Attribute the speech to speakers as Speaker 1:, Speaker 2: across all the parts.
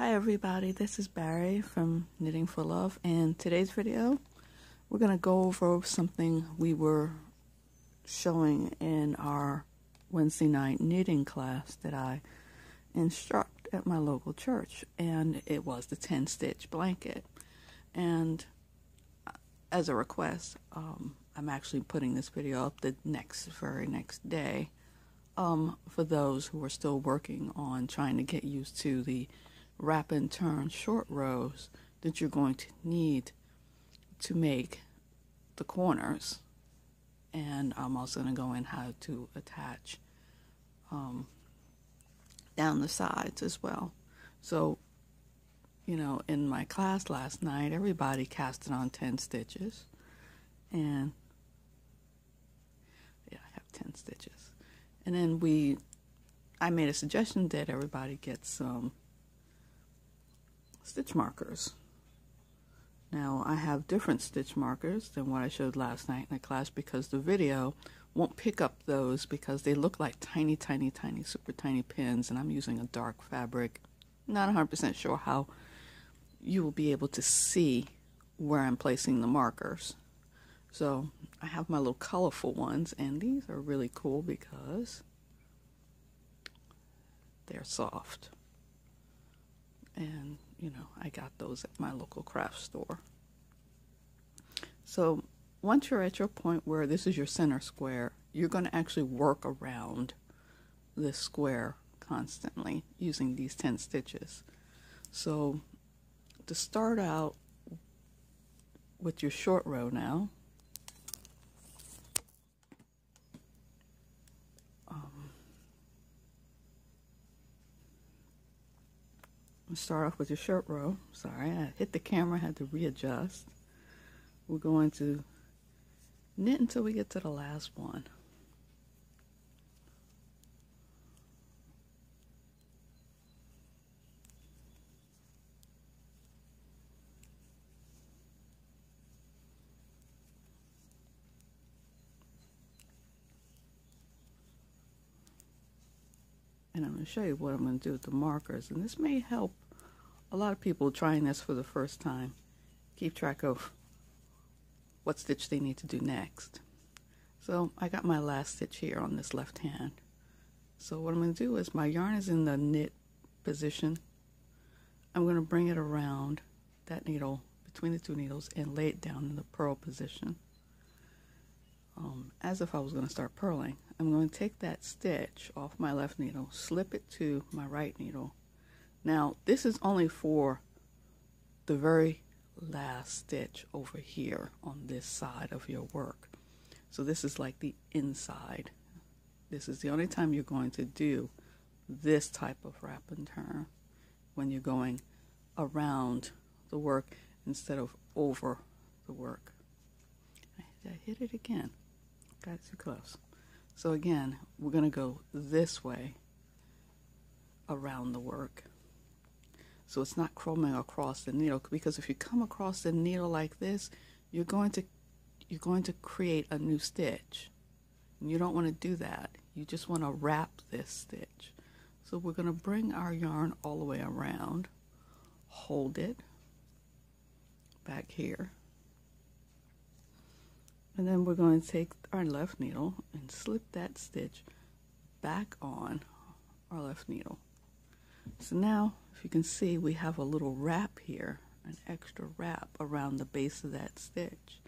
Speaker 1: Hi everybody, this is Barry from Knitting for Love, and today's video we're going to go over something we were showing in our Wednesday night knitting class that I instruct at my local church, and it was the 10-stitch blanket. And as a request, I'm actually putting this video up the very next day for those who are still working on trying to get used to the wrap and turn short rows that you're going to need to make the corners. And I'm also going to go in how to attach down the sides as well. So, you know, in my class last night, everybody casted on 10 stitches. And yeah, I have 10 stitches. And then I made a suggestion that everybody get some stitch markers. Now I have different stitch markers than what I showed last night in the class because the video won't pick up those because they look like tiny, super tiny pins, and I'm using a dark fabric. Not 100% sure how you will be able to see where I'm placing the markers. So I have my little colorful ones, and these are really cool because they're soft. And you know, I got those at my local craft store. So once you're at your point where this is your center square, you're going to actually work around this square constantly using these 10 stitches. So to start out with your short row now, start off with your short row. Sorry, I hit the camera, had to readjust. We're going to knit until we get to the last one. And I'm going to show you what I'm going to do with the markers. And this may help a lot of people trying this for the first time keep track of what stitch they need to do next. So I got my last stitch here on this left hand. So what I'm going to do is my yarn is in the knit position. I'm going to bring it around that needle between the two needles and lay it down in the purl position. As if I was going to start purling. I'm going to take that stitch off my left needle, slip it to my right needle. Now this is only for the very last stitch over here on this side of your work. So this is like the inside. This is the only time you're going to do this type of wrap and turn, when you're going around the work instead of over the work. I hit it again. Got too close. So again, we're going to go this way around the work. So it's not combing across the needle, because if you come across the needle like this, you're going to create a new stitch. And you don't want to do that. You just want to wrap this stitch. So we're going to bring our yarn all the way around, hold it back here. And then we're going to take our left needle and slip that stitch back on our left needle. So now, if you can see, we have a little wrap here, an extra wrap around the base of that stitch.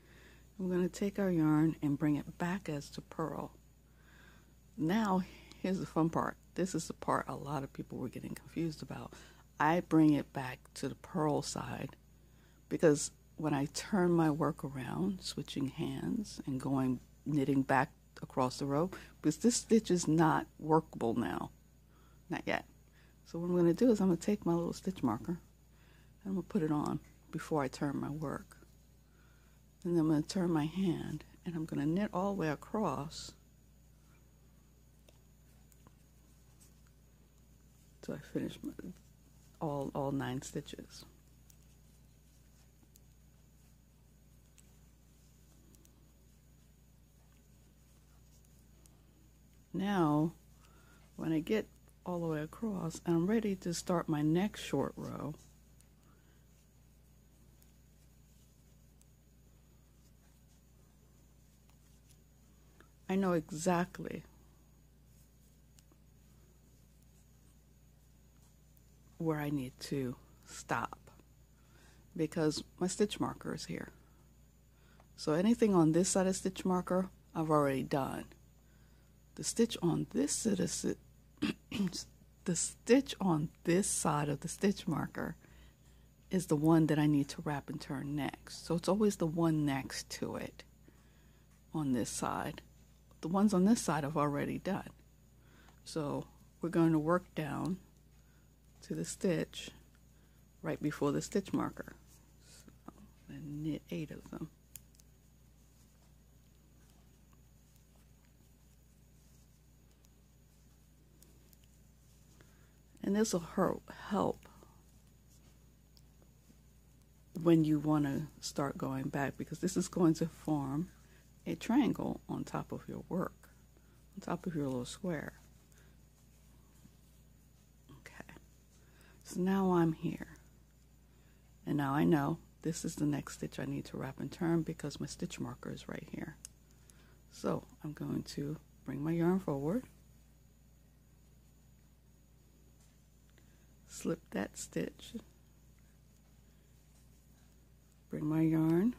Speaker 1: We're going to take our yarn and bring it back as to purl. Now, here's the fun part. This is the part a lot of people were getting confused about. I bring it back to the purl side because when I turn my work around, switching hands and knitting back across the row, because this stitch is not workable now, not yet. So what I'm going to do is I'm going to take my little stitch marker and I'm going to put it on before I turn my work. And then I'm going to turn my hand and I'm going to knit all the way across till I finish all 9 stitches. Now, when I get all the way across, and I'm ready to start my next short row. I know exactly where I need to stop because my stitch marker is here. So anything on this side of stitch marker, I've already done. The stitch on this side of the stitch on this side of the stitch marker is the one that I need to wrap and turn next. So it's always the one next to it on this side. The ones on this side I've already done. So we're going to work down to the stitch right before the stitch marker. So I'm going to knit 8 of them. And this will help when you want to start going back, because this is going to form a triangle on top of your work, on top of your little square. Okay, so now I'm here. And now I know this is the next stitch I need to wrap and turn because my stitch marker is right here. So I'm going to bring my yarn forward, slip that stitch, bring my yarn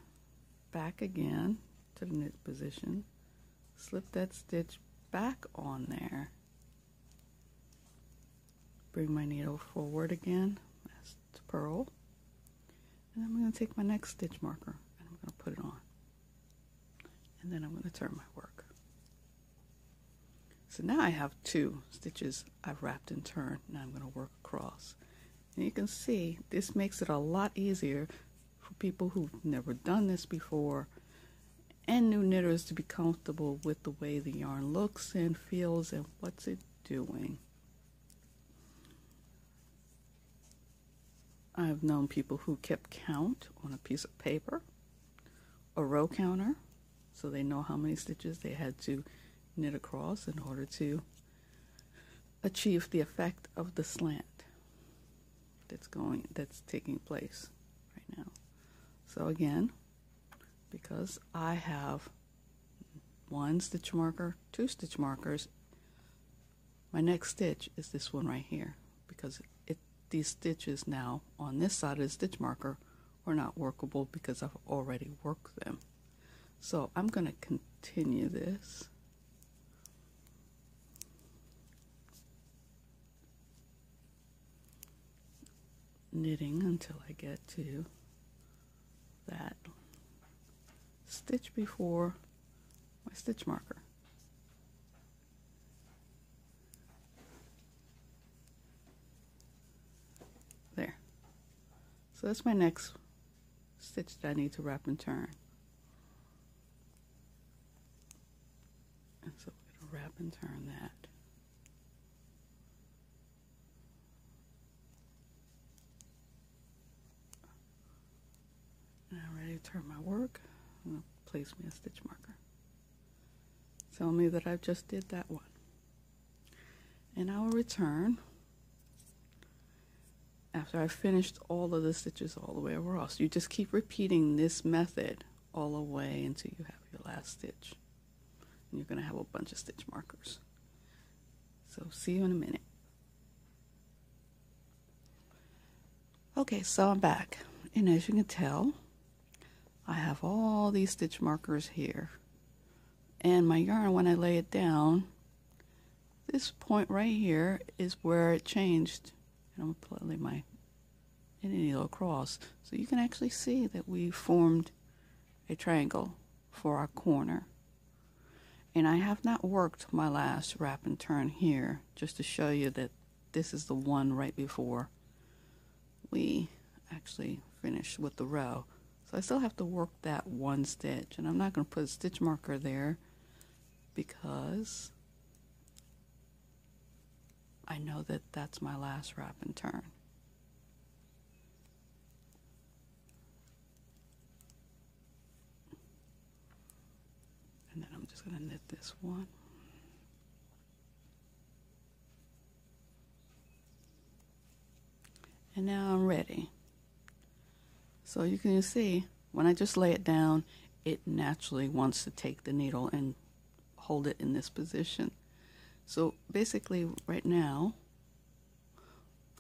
Speaker 1: back again to the knit position, slip that stitch back on there, bring my needle forward again, that's to purl, and I'm going to take my next stitch marker and I'm going to put it on, and then I'm going to turn my work. So now I have 2 stitches I've wrapped and turned. Now I'm going to work across. And you can see this makes it a lot easier for people who've never done this before and new knitters to be comfortable with the way the yarn looks and feels and what's it doing. I've known people who kept count on a piece of paper, a row counter, so they know how many stitches they had to knit across in order to achieve the effect of the slant that's taking place right now. So again, because I have 1 stitch marker, 2 stitch markers, my next stitch is this one right here, because these stitches now on this side of the stitch marker are not workable because I've already worked them. So I'm going to continue this. Knitting until I get to that stitch before my stitch marker. There. So that's my next stitch that I need to wrap and turn. And so we're going to wrap and turn that. And I'm ready to turn my work. I'm going to place me a stitch marker. Tell me that I just did that one. And I will return after I've finished all of the stitches all the way across. You just keep repeating this method all the way until you have your last stitch. And you're going to have a bunch of stitch markers. So see you in a minute. Okay, so I'm back. And as you can tell, I have all these stitch markers here. And my yarn, when I lay it down, this point right here is where it changed. And I'm going to lay my knitting needle across. So you can actually see that we formed a triangle for our corner. And I have not worked my last wrap and turn here, just to show you that this is the one right before we actually finish with the row. So I still have to work that one stitch, and I'm not going to put a stitch marker there because I know that that's my last wrap and turn. And then I'm just going to knit this one. And now I'm ready. So you can see, when I just lay it down, it naturally wants to take the needle and hold it in this position. So basically right now,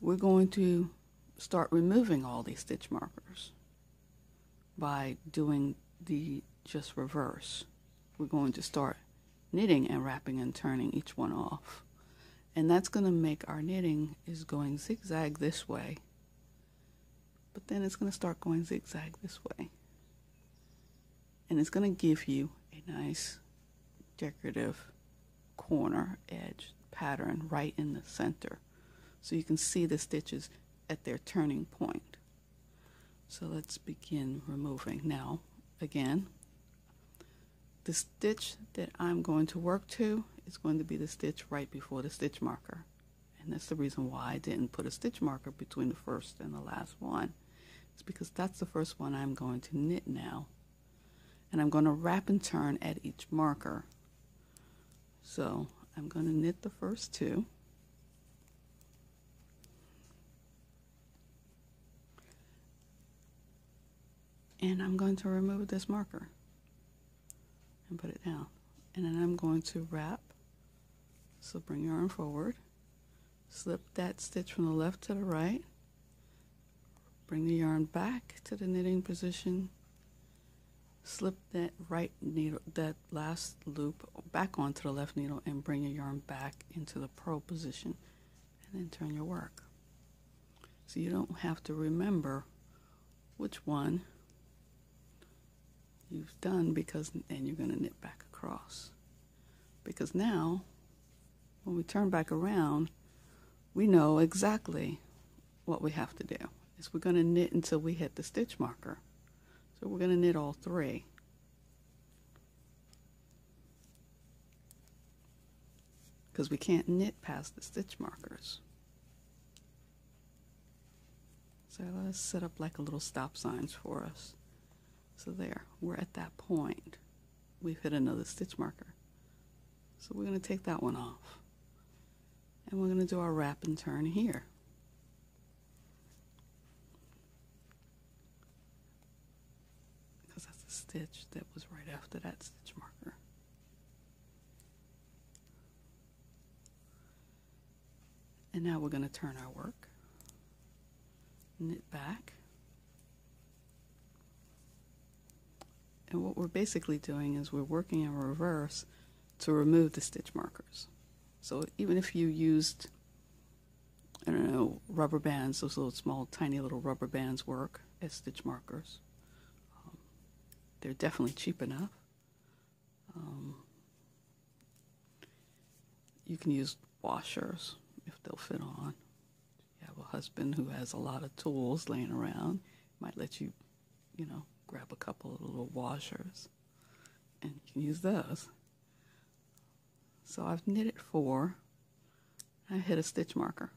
Speaker 1: we're going to start removing all these stitch markers by doing the just reverse. We're going to start knitting and wrapping and turning each one off. And that's going to make our knitting is going zigzag this way, but then it's going to start going zigzag this way. And it's going to give you a nice decorative corner edge pattern right in the center. So you can see the stitches at their turning point. So let's begin removing. Now, again, the stitch that I'm going to work to is going to be the stitch right before the stitch marker. And that's the reason why I didn't put a stitch marker between the first and the last one. It's because that's the first one I'm going to knit now. And I'm going to wrap and turn at each marker. So I'm going to knit the first two. And I'm going to remove this marker and put it down. And then I'm going to wrap. So bring your arm forward. Slip that stitch from the left to the right. Bring the yarn back to the knitting position. Slip that right needle, that last loop back onto the left needle and bring your yarn back into the purl position. And then turn your work. So you don't have to remember which one you've done, because then you're going to knit back across. Because now, when we turn back around, we know exactly what we have to do. Is we're going to knit until we hit the stitch marker. So we're going to knit all three. Because we can't knit past the stitch markers. So let's set up like a little stop signs for us. So there, we're at that point. We've hit another stitch marker. So we're going to take that one off. And we're going to do our wrap and turn here. Because that's a stitch that was right after that stitch marker. And now we're going to turn our work. Knit back. And what we're basically doing is we're working in reverse to remove the stitch markers. So even if you used, I don't know, rubber bands, those little small tiny little rubber bands work as stitch markers. They're definitely cheap enough. You can use washers if they'll fit on. You have a husband who has a lot of tools laying around, might let you, you know, grab a couple of little washers and you can use those. So I've knitted 4. I hit a stitch marker.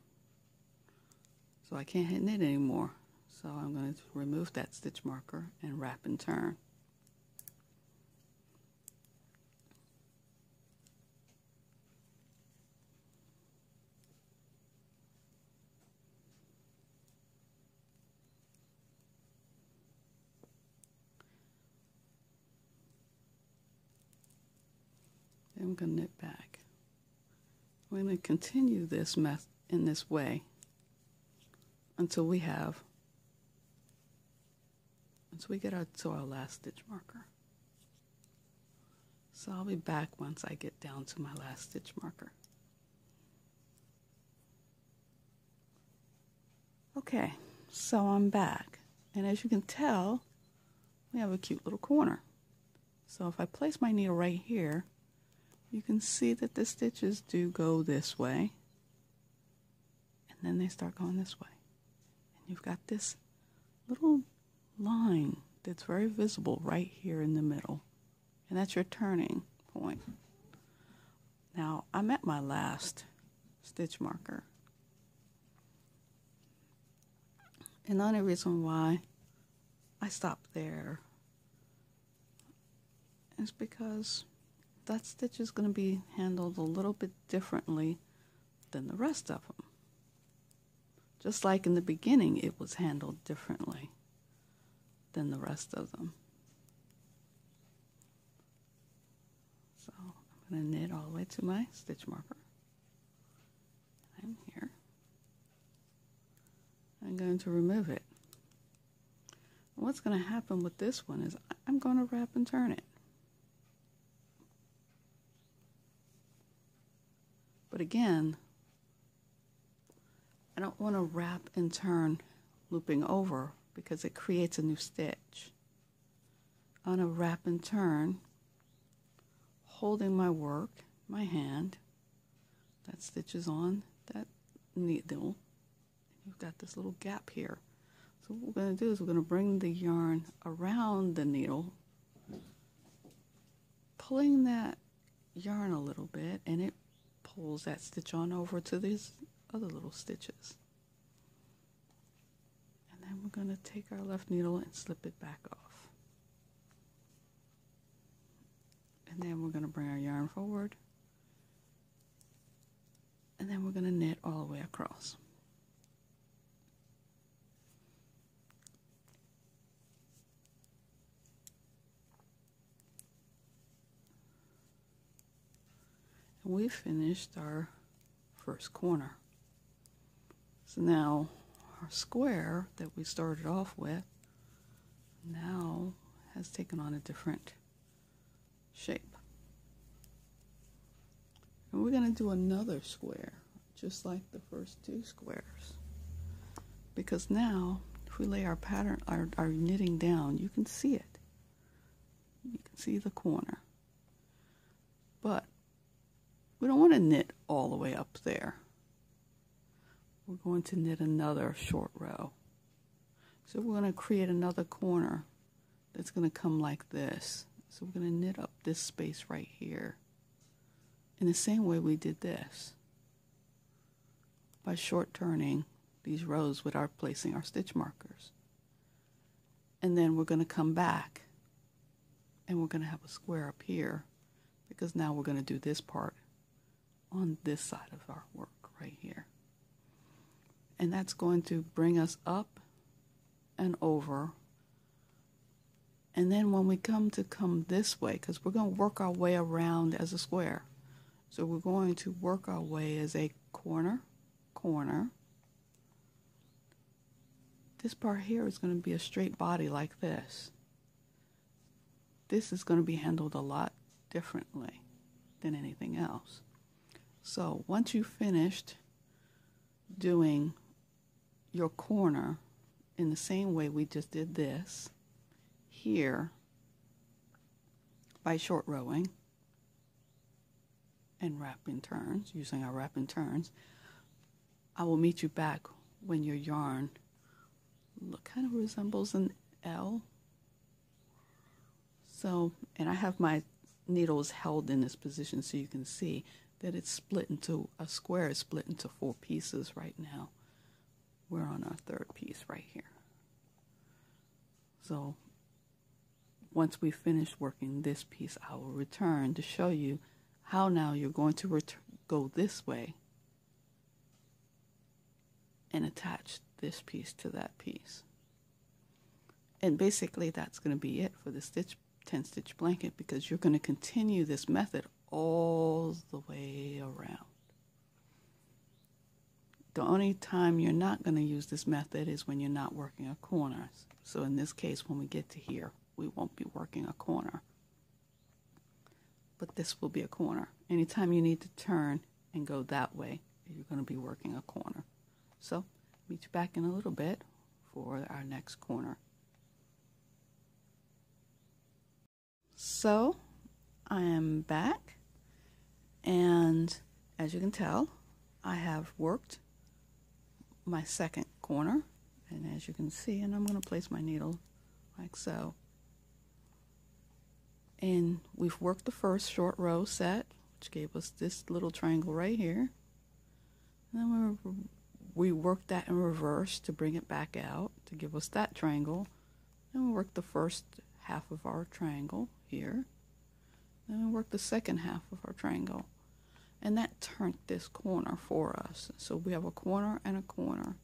Speaker 1: So I can't hit knit anymore. So I'm going to remove that stitch marker and wrap and turn. I'm going to knit back. We're going to continue this method in this way until we get to our last stitch marker. So I'll be back once I get down to my last stitch marker. Okay, so I'm back, and as you can tell, we have a cute little corner. So if I place my needle right here, you can see that the stitches do go this way, and then they start going this way. And you've got this little line that's very visible right here in the middle, and that's your turning point. Now, I'm at my last stitch marker, and the only reason why I stopped there is because that stitch is going to be handled a little bit differently than the rest of them. Just like in the beginning, it was handled differently than the rest of them. So I'm going to knit all the way to my stitch marker. I'm here. I'm going to remove it. What's going to happen with this one is I'm going to wrap and turn it. But again, I don't want to wrap and turn looping over because it creates a new stitch. I want to wrap and turn, holding my work, my hand, that stitches on that needle. You've got this little gap here. So what we're going to do is we're going to bring the yarn around the needle, pulling that yarn a little bit, and it pulls that stitch on over to these other little stitches. And then we're going to take our left needle and slip it back off. And then we're going to bring our yarn forward. And then we're going to knit all the way across. And we finished our first corner. So now our square that we started off with now has taken on a different shape. And we're going to do another square, just like the first two squares. Because now, if we lay our pattern, our knitting down, you can see it. You can see the corner. But we don't want to knit all the way up there. We're going to knit another short row. So we're going to create another corner that's going to come like this. So we're going to knit up this space right here in the same way we did this, by short turning these rows without placing our stitch markers. And then we're going to come back and we're going to have a square up here, because now we're going to do this part on this side of our work right here. And that's going to bring us up and over. And then when we come this way, because we're going to work our way around as a square. So we're going to work our way as a corner, corner. This part here is going to be a straight body like this. This is going to be handled a lot differently than anything else. So once you've finished doing your corner in the same way we just did this, here, by short rowing and wrapping turns, using our wrapping turns, I will meet you back when your yarn kind of resembles an L. So, and I have my needles held in this position so you can see that it's split into, a square is split into 4 pieces right now. We're on our 3rd piece right here. So once we finish working this piece, I will return to show you how now you're going to go this way and attach this piece to that piece. And basically that's going to be it for the 10 stitch blanket, because you're going to continue this method all the way around. The only time you're not going to use this method is when you're not working a corner. So in this case, when we get to here, we won't be working a corner. But this will be a corner. Anytime you need to turn and go that way, you're going to be working a corner. So meet you back in a little bit for our next corner. So I am back, and as you can tell, I have worked my second corner, and as you can see, and I'm going to place my needle like so. And we've worked the first short row set, which gave us this little triangle right here. And then we worked that in reverse to bring it back out to give us that triangle. Then we worked the first half of our triangle here. Then we worked the second half of our triangle. And that turned this corner for us. So we have a corner and a corner.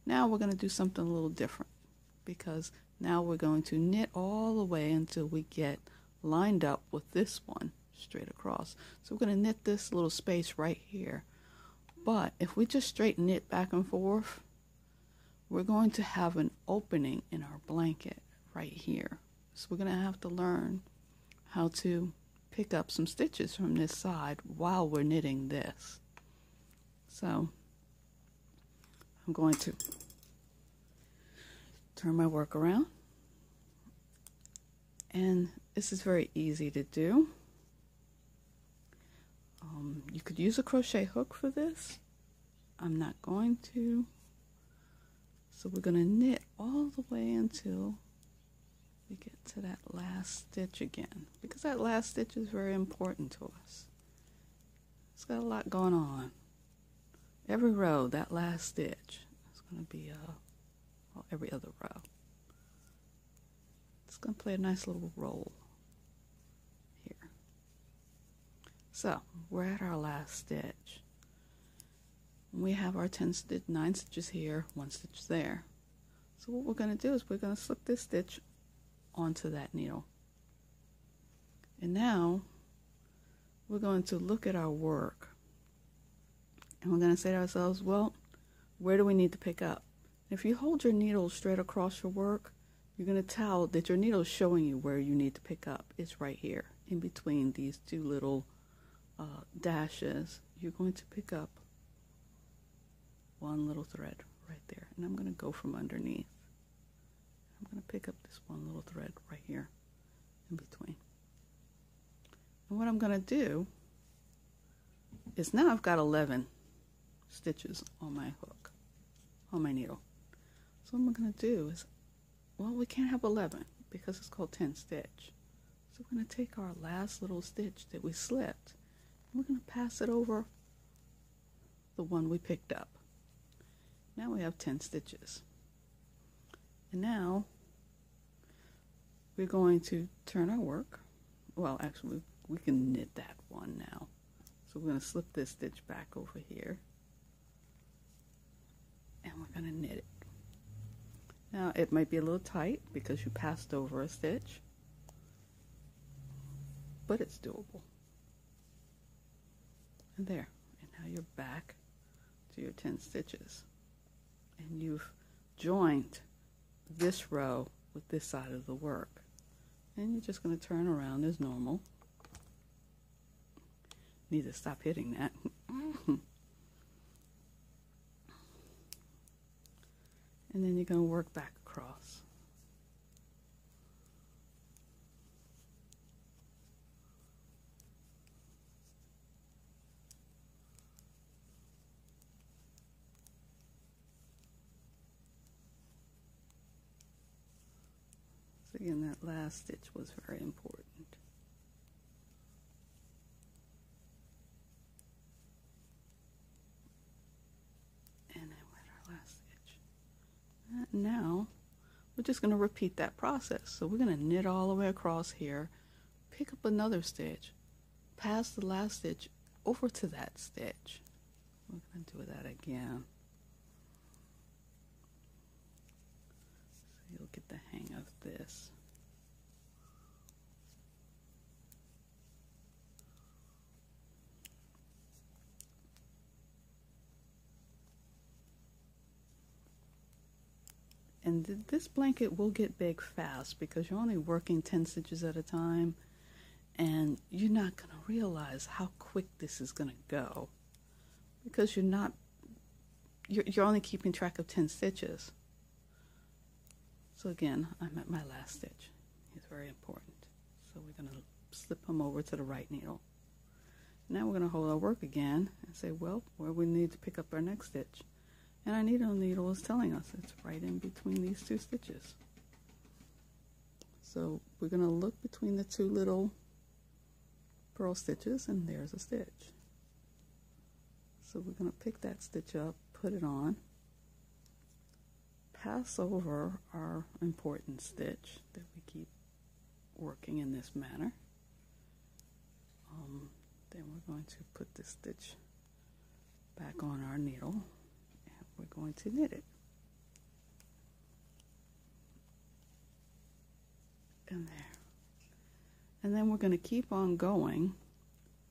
Speaker 1: Now we're going to do something a little different, because now we're going to knit all the way until we get lined up with this one straight across. So we're going to knit this little space right here. But if we just straight knit back and forth, we're going to have an opening in our blanket right here. So we're going to have to learn how to pick up some stitches from this side while we're knitting this. So I'm going to turn my work around, and this is very easy to do. You could use a crochet hook for this. I'm not going to. So we're going to knit all the way until we get to that last stitch again, because that last stitch is very important to us. It's got a lot going on. Every row, that last stitch is going to be well, every other row. It's going to play a nice little role here. So we're at our last stitch. We have our 9 stitches here, 1 stitch there. So what we're going to do is we're going to slip this stitch onto that needle. And now we're going to look at our work, and we're going to say to ourselves, well, where do we need to pick up? If you hold your needle straight across your work, you're going to tell that your needle is showing you where you need to pick up. It's right here in between these two little dashes. You're going to pick up one little thread right there, and I'm going to go from underneath. I'm going to pick up this one little thread right here in between. And what I'm going to do is, now I've got 11 stitches on my hook, on my needle. So what I'm going to do is, well, we can't have 11 because it's called 10 stitch. So we're going to take our last little stitch that we slipped, and we're going to pass it over the one we picked up. Now we have 10 stitches. And now we're going to turn our work. Well, actually, we can knit that one now. So we're going to slip this stitch back over here, and we're going to knit it. Now it might be a little tight because you passed over a stitch, but it's doable. And there, and now you're back to your 10 stitches, and you've joined this row with this side of the work, and you're just going to turn around as normal. Need to stop hitting that. And then you're going to work back across. So again, that last stitch was very important. And then with our last stitch. And now we're just going to repeat that process. So we're going to knit all the way across here, pick up another stitch, pass the last stitch over to that stitch. We're going to do that again. So you'll get the hang of this. And this blanket will get big fast because you're only working 10 stitches at a time, and you're not going to realize how quick this is going to go because you're only keeping track of 10 stitches. So again, I'm at my last stitch. It's very important. So we're going to slip them over to the right needle. Now we're going to hold our work again and say, well, where we need to pick up our next stitch. And our needle is telling us it's right in between these two stitches. So we're going to look between the two little purl stitches, and there's a stitch. So we're going to pick that stitch up, put it on, pass over our important stitch that we keep working in this manner. Then we're going to put this stitch back on our needle. We're going to knit it. and there. And then we're going to keep on going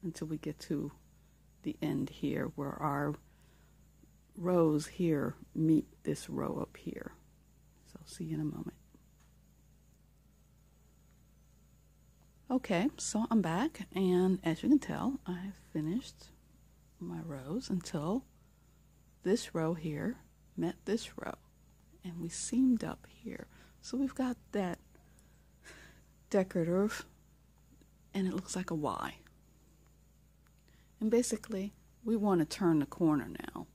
Speaker 1: until we get to the end here where our rows here meet this row up here. So see you in a moment. Okay, so I'm back, and as you can tell, I've finished my rows until this row here met this row, and we seamed up here. So we've got that decorative, and it looks like a Y. And basically, we want to turn the corner now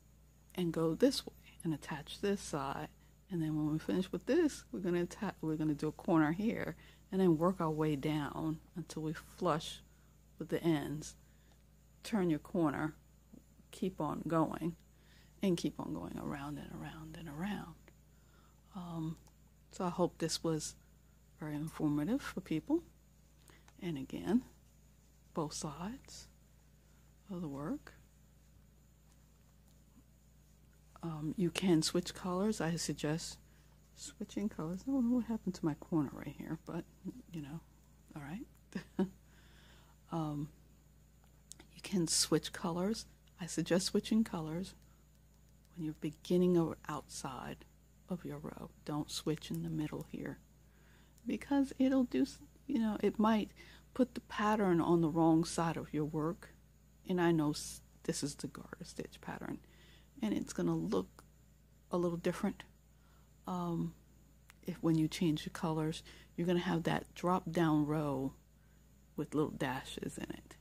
Speaker 1: and go this way and attach this side. And then when we finish with this, we're going to do a corner here and then work our way down until we flush with the ends. Turn your corner, keep on going, and keep on going around and around and around. So I hope this was very informative for people. And again, both sides of the work. You can switch colors. I suggest switching colors. I don't know what happened to my corner right here, but you know, all right. You can switch colors. I suggest switching colors when you're beginning or outside of your row. Don't switch in the middle here, because it'll do, you know, it might put the pattern on the wrong side of your work. And I know this is the garter stitch pattern, and it's going to look a little different. If when you change the colors, you're going to have that drop down row with little dashes in it.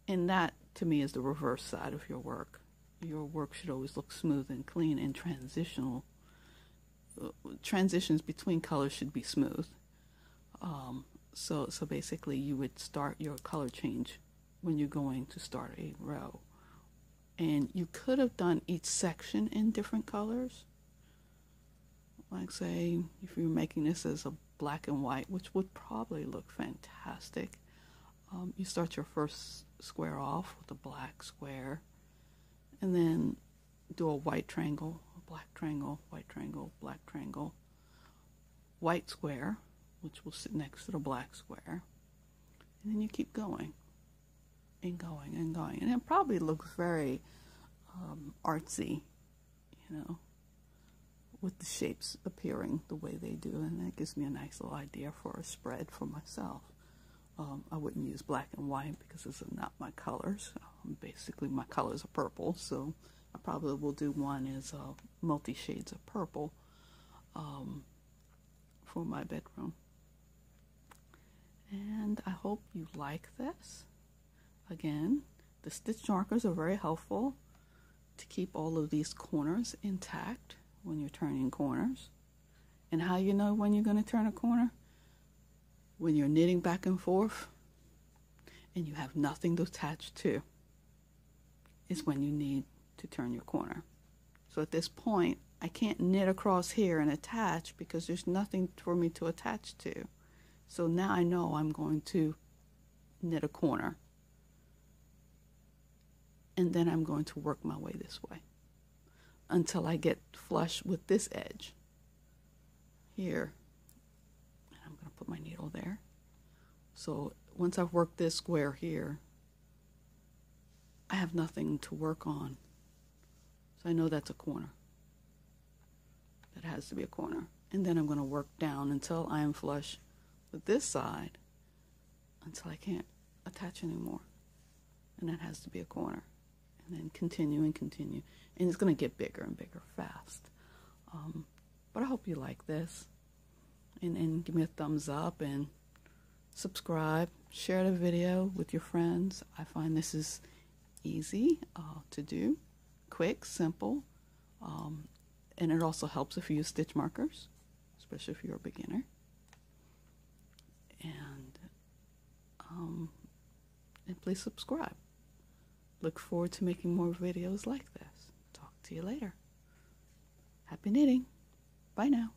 Speaker 1: And that to me is the reverse side of your work. Your work should always look smooth and clean, and transitions between colors should be smooth. So basically you would start your color change when you're going to start a row. And you could have done each section in different colors. Like say, if you're making this as a black and white, which would probably look fantastic. You start your first square off with a black square, and then do a white triangle, a black triangle, white triangle, black triangle, white square, which will sit next to the black square, and then you keep going and going and going, and it probably looks very artsy, you know, with the shapes appearing the way they do, and that gives me a nice little idea for a spread for myself. I wouldn't use black and white because those are not my colors. Basically my colors are purple, so I probably will do one as multi shades of purple for my bedroom. And I hope you like this. Again, the stitch markers are very helpful to keep all of these corners intact when you're turning corners. And how you know when you're going to turn a corner? When you're knitting back and forth and you have nothing to attach to, is when you need to turn your corner. So at this point, I can't knit across here and attach because there's nothing for me to attach to. So now I know I'm going to knit a corner, and then I'm going to work my way this way until I get flush with this edge here. And I'm going to put my needle there. So once I've worked this square here, I have nothing to work on. So I know that's a corner. That has to be a corner. And then I'm going to work down until I am flush with this side, until I can't attach anymore. And that has to be a corner. And then continue and continue. And it's going to get bigger and bigger fast. But I hope you like this. And give me a thumbs up and subscribe. Share the video with your friends. I find this is easy to do. Quick, simple. And it also helps if you use stitch markers, especially if you're a beginner. And please subscribe. Look forward to making more videos like this. Talk to you later. Happy knitting. Bye now.